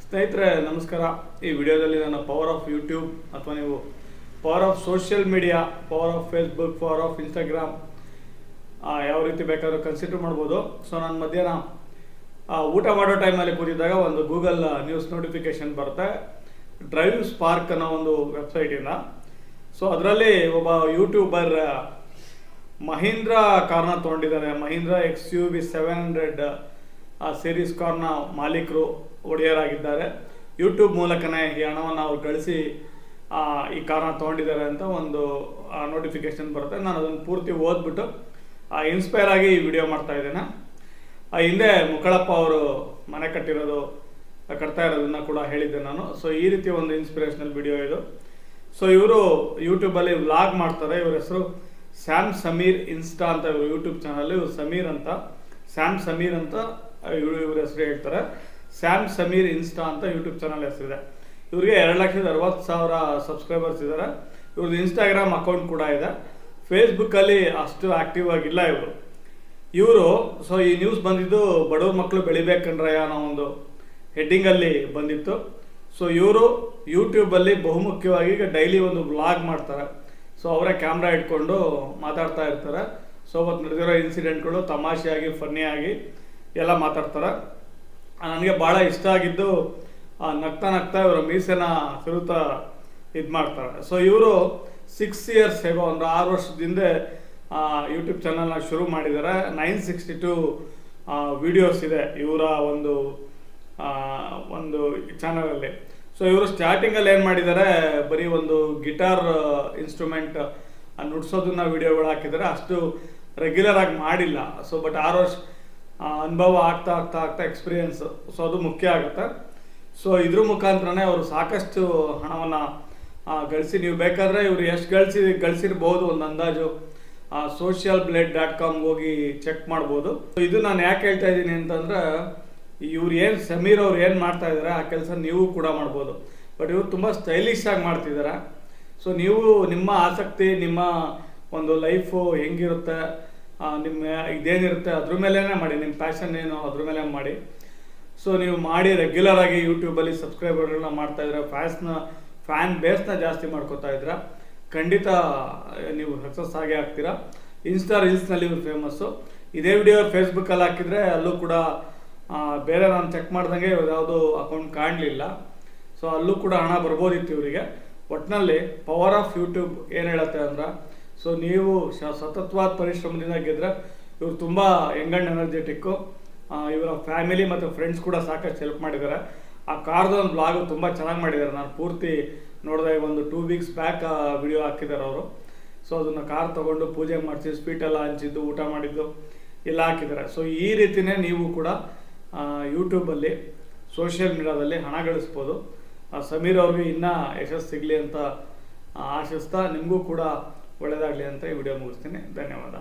ಸ್ನೇಹಿತರೆ ನಮಸ್ಕಾರ. ಈ ವಿಡಿಯೋದಲ್ಲಿ ನಾನು ಪವರ್ ಆಫ್ ಯೂಟ್ಯೂಬ್ ಅಥವಾ ನೀವು power of social media, power of Facebook, power of Instagram ಯಾವ ರೀತಿ ಬೇಕಾದ್ರೂ ಕನ್ಸಿಡರ್ ಮಾಡ್ಬೋದು. ಸೊ ನಾನು ಮಧ್ಯಾಹ್ನ ಊಟ ಮಾಡೋ ಟೈಮಲ್ಲಿ ಕೂತಿದ್ದಾಗ ಒಂದು ಗೂಗಲ್ ನ್ಯೂಸ್ ನೋಟಿಫಿಕೇಶನ್ ಬರುತ್ತೆ, ಡ್ರೈವ್ ಸ್ಪಾರ್ಕ್ ಅನ್ನೋ ಒಂದು ವೆಬ್ಸೈಟಿಂದ. ಸೊ ಅದರಲ್ಲಿ ಒಬ್ಬ ಯೂಟ್ಯೂಬರ್ ಮಹೀಂದ್ರ ಕಾರ್ನ ತೊಗೊಂಡಿದ್ದಾರೆ. ಮಹೀಂದ್ರ XUV 700 ಸೀರೀಸ್ ಕಾರ್ನ ಮಾಲೀಕರು, ಒಡೆಯರಾಗಿದ್ದಾರೆ. ಯೂಟ್ಯೂಬ್ ಮೂಲಕನೇ ಈ ಹಣವನ್ನು ಅವ್ರು ಗಳಿಸಿ ಈ ಕಾರ್ನ ತೊಗೊಂಡಿದ್ದಾರೆ ಅಂತ ಒಂದು ನೋಟಿಫಿಕೇಶನ್ ಬರುತ್ತೆ. ನಾನು ಅದನ್ನು ಪೂರ್ತಿ ಓದ್ಬಿಟ್ಟು ಇನ್ಸ್ಪೈರ್ ಆಗಿ ಈ ವಿಡಿಯೋ ಮಾಡ್ತಾ ಇದ್ದೇನೆ. ಹಿಂದೆ ಮುಕ್ಕಳಪ್ಪ ಅವರು ಮನೆ ಕಟ್ತಾ ಇರೋದನ್ನ ಕೂಡ ಹೇಳಿದ್ದೆ ನಾನು. ಸೊ ಈ ರೀತಿ ಒಂದು ಇನ್ಸ್ಪಿರೇಷನಲ್ ವಿಡಿಯೋ ಇದು. ಸೊ ಇವರು ಯೂಟ್ಯೂಬಲ್ಲಿ ವ್ಲಾಗ್ ಮಾಡ್ತಾರೆ. ಇವ್ರ ಹೆಸರು ಸ್ಯಾಮ್ ಸಮೀರ್ ಇನ್ಸ್ಟಾ ಅಂತ ಇವರು ಯೂಟ್ಯೂಬ್ ಚಾನಲ್. ಇವರು ಸ್ಯಾಮ್ ಸಮೀರ್ ಅಂತ ಇವ್ರ ಹೆಸರು ಹೇಳ್ತಾರೆ. ಸ್ಯಾಮ್ ಸಮೀರ್ ಇನ್ಸ್ಟಾ ಅಂತ ಯೂಟ್ಯೂಬ್ ಚಾನಲ್ ಹೆಸರಿದೆ. ಇವ್ರಿಗೆ 2,60,000 ಸಬ್ಸ್ಕ್ರೈಬರ್ಸ್ ಇದ್ದಾರೆ. ಇವ್ರದ್ದು ಇನ್ಸ್ಟಾಗ್ರಾಮ್ ಅಕೌಂಟ್ ಕೂಡ ಇದೆ. ಫೇಸ್ಬುಕ್ಕಲ್ಲಿ ಅಷ್ಟು ಆಕ್ಟಿವ್ ಆಗಿಲ್ಲ ಇವರು. ಸೊ ಈ ನ್ಯೂಸ್ ಬಂದಿದ್ದು ಬಡವ್ರ ಮಕ್ಕಳು ಬೆಳಿಬೇಕಂಡ್ರಯ್ಯ ಅನ್ನೋ ಒಂದು ಹೆಡ್ಡಿಂಗಲ್ಲಿ ಬಂದಿತ್ತು. ಸೊ ಇವರು ಯೂಟ್ಯೂಬಲ್ಲಿ ಬಹುಮುಖ್ಯವಾಗಿ ಈಗ ಡೈಲಿ ಒಂದು ವ್ಲಾಗ್ ಮಾಡ್ತಾರೆ. ಸೊ ಅವರೇ ಕ್ಯಾಮ್ರಾ ಇಟ್ಕೊಂಡು ಮಾತಾಡ್ತಾ ಇರ್ತಾರೆ. ಸೊ ಅವತ್ತು ನಡೆದಿರೋ ಇನ್ಸಿಡೆಂಟ್ಗಳು ತಮಾಷೆಯಾಗಿ, ಫನ್ನಿಯಾಗಿ ಎಲ್ಲ ಮಾತಾಡ್ತಾರೆ. ನನಗೆ ಭಾಳ ಇಷ್ಟ ಆಗಿದ್ದು ನಗ್ತಾ ಇವರ ಮೀಸೆನ ತಿರುತ್ತಾ ಇದು ಮಾಡ್ತಾರೆ. ಸೊ ಇವರು 6 years ಹೇಗೋ ಅಂದರೆ 6 ವರ್ಷದಿಂದ ಯೂಟ್ಯೂಬ್ ಚಾನಲ್ನ ಶುರು ಮಾಡಿದ್ದಾರೆ. 962 ವಿಡಿಯೋಸ್ ಇದೆ ಇವರ ಒಂದು ಚಾನಲಲ್ಲಿ. ಸೊ ಇವರು ಸ್ಟಾರ್ಟಿಂಗಲ್ಲಿ ಏನು ಮಾಡಿದ್ದಾರೆ, ಬರೀ ಒಂದು ಗಿಟಾರ್ ಇನ್ಸ್ಟ್ರೂಮೆಂಟ್ ನುಡ್ಸೋದನ್ನ ವಿಡಿಯೋಗಳು ಹಾಕಿದ್ದಾರೆ. ಅಷ್ಟು ರೆಗ್ಯುಲರ್ ಆಗಿ ಮಾಡಿಲ್ಲ. ಸೊ ಬಟ್ 6 ವರ್ಷ ಅನುಭವ ಆಗ್ತಾ ಎಕ್ಸ್ಪೀರಿಯನ್ಸ್, ಸೊ ಅದು ಮುಖ್ಯ ಆಗುತ್ತೆ. ಸೊ ಇದ್ರ ಮುಖಾಂತರನೇ ಅವರು ಸಾಕಷ್ಟು ಹಣವನ್ನು ಗಳಿಸಿ, ನೀವು ಬೇಕಾದರೆ ಇವರು ಎಷ್ಟು ಗಳಿಸಿರ್ಬೋದು ಒಂದು ಅಂದಾಜು socialblade.com ಹೋಗಿ ಚೆಕ್ ಮಾಡ್ಬೋದು. ಇದು ನಾನು ಯಾಕೆ ಹೇಳ್ತಾ ಇದ್ದೀನಿ ಅಂತಂದ್ರೆ, ಸಮೀರ್ ಅವ್ರು ಏನು ಮಾಡ್ತಾ ಇದ್ದಾರೆ ಆ ಕೆಲಸ ನೀವು ಕೂಡ ಮಾಡ್ಬೋದು. ಬಟ್ ಇವರು ತುಂಬ ಸ್ಟೈಲಿಶ್ ಆಗಿ ಮಾಡ್ತಿದ್ದಾರೆ. ಸೊ ನೀವು ನಿಮ್ಮ ಆಸಕ್ತಿ, ನಿಮ್ಮ ಒಂದು ಲೈಫು ಹೆಂಗಿರುತ್ತೆ, ನಿಮ್ಮ ಇದೇನಿರುತ್ತೆ ಅದ್ರ ಮೇಲೇ ಮಾಡಿ. ನಿಮ್ಮ ಪ್ಯಾಷನ್ ಏನು ಅದ್ರ ಮೇಲೆ ಮಾಡಿ. ಸೊ ನೀವು ಮಾಡಿ ರೆಗ್ಯುಲರ್ ಆಗಿ ಯೂಟ್ಯೂಬಲ್ಲಿ ಸಬ್ಸ್ಕ್ರೈಬರ್ಗಳನ್ನ ಮಾಡ್ತಾ ಇದ್ರೆ, ಫ್ಯಾನ್ ಬೇಸ್ನ ಜಾಸ್ತಿ ಮಾಡ್ಕೋತಾ ಇದ್ದೀರಾ, ಖಂಡಿತ ನೀವು ಸಕ್ಸಸ್ ಆಗೇ ಆಗ್ತೀರಾ. ಇನ್ಸ್ಟಾ ರೀಲ್ಸ್ನಲ್ಲಿ ಇವ್ರು ಫೇಮಸ್ಸು. ಇದೇ ವಿಡಿಯೋ ಫೇಸ್ಬುಕ್ಕಲ್ಲಿ ಹಾಕಿದರೆ ಅಲ್ಲೂ ಕೂಡ ಬೇರೆ ನಾನು ಚೆಕ್ ಮಾಡ್ದಂಗೆ ಯಾವುದೋ ಅಕೌಂಟ್ ಕಾಣಲಿಲ್ಲ. ಸೊ ಅಲ್ಲೂ ಕೂಡ ಹಣ ಬರ್ಬೋದಿತ್ತು ಇವರಿಗೆ. ಒಟ್ಟಿನಲ್ಲಿ ಪವರ್ ಆಫ್ ಯೂಟ್ಯೂಬ್ ಏನು ಹೇಳುತ್ತೆ ಅಂದ್ರೆ, ಸೊ ನೀವು ಸತತವಾದ ಪರಿಶ್ರಮದಿಂದ ಗೆದ್ರೆ, ಇವರು ತುಂಬ ಯಂಗ್ ಆ್ಯಂಡ್ ಎನರ್ಜೆಟಿಕ್ಕು. ಇವರ ಫ್ಯಾಮಿಲಿ ಮತ್ತು ಫ್ರೆಂಡ್ಸ್ ಕೂಡ ಸಾಕಷ್ಟು ಹೆಲ್ಪ್ ಮಾಡಿದ್ದಾರೆ. ಆ ಕಾರ್ದು ಒಂದು ಬ್ಲಾಗು ತುಂಬ ಚೆನ್ನಾಗಿ ಮಾಡಿದ್ದಾರೆ. ನಾನು ಪೂರ್ತಿ ನೋಡಿದೆ. ಒಂದು 2 weeks ಬ್ಯಾಕ್ ವಿಡಿಯೋ ಹಾಕಿದ್ದಾರೆ ಅವರು. ಸೊ ಅದನ್ನು ಕಾರ್ ತೊಗೊಂಡು ಪೂಜೆ ಮಾಡಿಸಿ, ಸ್ವೀಟೆಲ್ಲ ಹಂಚಿದ್ದು, ಊಟ ಮಾಡಿದ್ದು ಎಲ್ಲ ಹಾಕಿದ್ದಾರೆ. ಸೊ ಈ ರೀತಿಯೇ ನೀವು ಕೂಡ ಯೂಟ್ಯೂಬಲ್ಲಿ, ಸೋಷಿಯಲ್ ಮೀಡಿಯಾದಲ್ಲಿ ಹಣ ಗಳಿಸ್ಬೋದು. ಸಮೀರ್ ಅವ್ರಿಗೆ ಇನ್ನೂ ಯಶಸ್ಸು ಸಿಗಲಿ ಅಂತ ಆಶಿಸ್ತಾ, ನಿಮಗೂ ಕೂಡ ಒಳ್ಳೆಯದಾಗಲಿ ಅಂತ ಈ ವಿಡಿಯೋ ಮುಗಿಸ್ತೀನಿ. ಧನ್ಯವಾದ.